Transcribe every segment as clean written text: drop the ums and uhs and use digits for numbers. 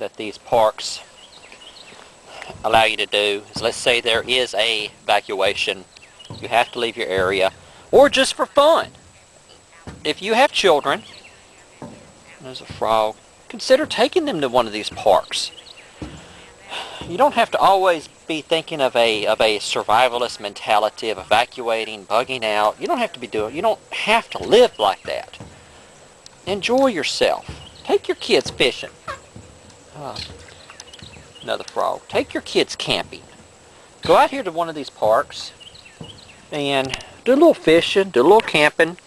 that these parks allow you to do is, let's say there is a evacuation, you have to leave your area, or just for fun. If you have children, there's a frog, consider taking them to one of these parks. You don't have to always be thinking of a survivalist mentality of evacuating, bugging out. You don't have to live like that. Enjoy yourself. Take your kids fishing. Another frog. Take your kids camping. Go out here to one of these parks and do a little fishing, do a little camping.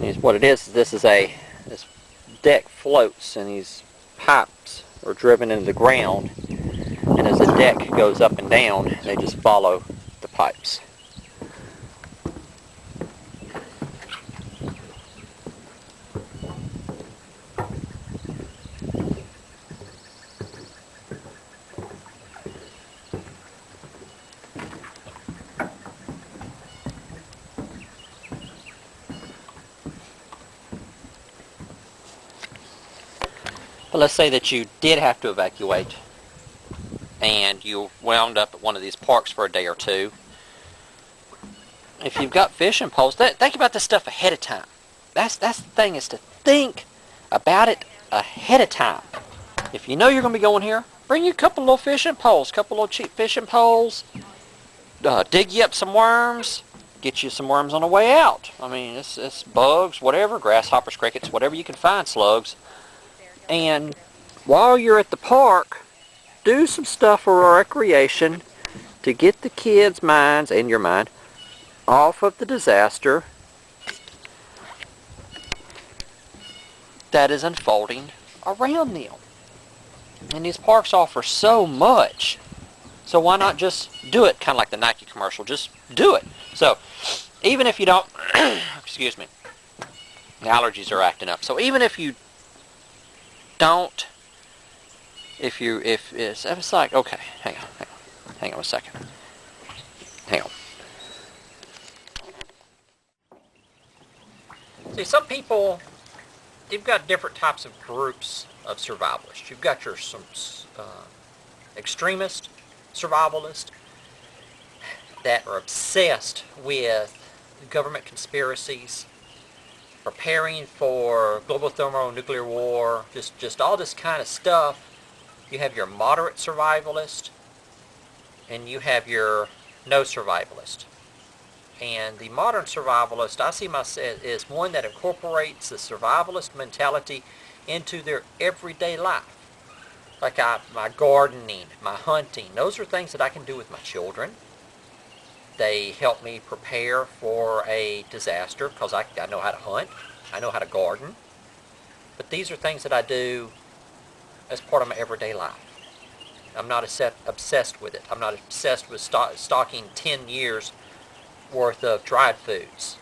And what it is, this deck floats and these pipes are driven into the ground, and as the deck goes up and down, they just follow the pipes. But let's say that you did have to evacuate and you wound up at one of these parks for a day or two. If you've got fishing poles, think about this stuff ahead of time. That's the thing, is to think about it ahead of time. If you know you're going to be going here, bring you a couple little fishing poles, couple little cheap fishing poles, dig you up some worms, get you some worms on the way out. I mean, it's bugs, whatever, grasshoppers, crickets, whatever you can find, slugs. And while you're at the park, do some stuff for recreation to get the kids' minds and your mind off of the disaster that is unfolding around them. And these parks offer so much. So why not just do it? Kind of like the Nike commercial, just do it. So even if you don't, excuse me, the allergies are acting up. So even if you don't, if it's like, okay, hang on a second. Hang on. See, some people, you've got different types of groups of survivalists. You've got some extremist survivalists that are obsessed with government conspiracies, preparing for global thermonuclear war, just all this kind of stuff. You have your moderate survivalist, and you have your no survivalist. And the modern survivalist, I see myself as one that incorporates the survivalist mentality into their everyday life. Like my gardening, my hunting, those are things that I can do with my children. They help me prepare for a disaster because I know how to hunt, I know how to garden. But these are things that I do as part of my everyday life. I'm not obsessed with it. I'm not obsessed with stocking 10 years worth of dried foods.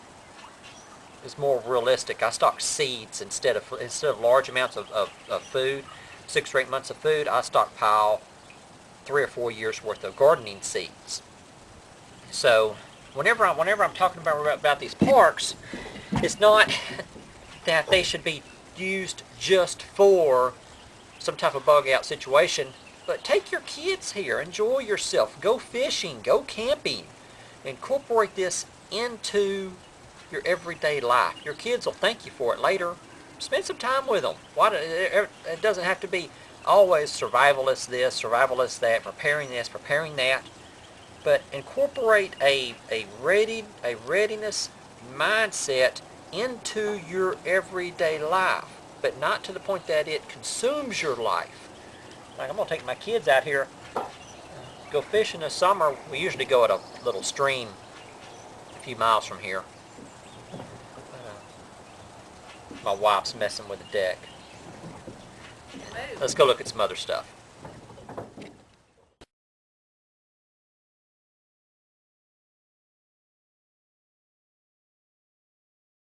It's more realistic. I stock seeds instead of large amounts of food, 6 or 8 months of food. I stockpile 3 or 4 years worth of gardening seeds. So whenever I'm talking about these parks, it's not that they should be used just for some type of bug out situation, but take your kids here, enjoy yourself, go fishing, go camping, incorporate this into your everyday life. Your kids will thank you for it later. Spend some time with them. It doesn't have to be always survivalist this, survivalist that, preparing this, preparing that. But incorporate a readiness mindset into your everyday life, but not to the point that it consumes your life. Like, I'm going to take my kids out here, go fishing this summer. We usually go at a little stream a few miles from here. My wife's messing with the deck. Let's go look at some other stuff.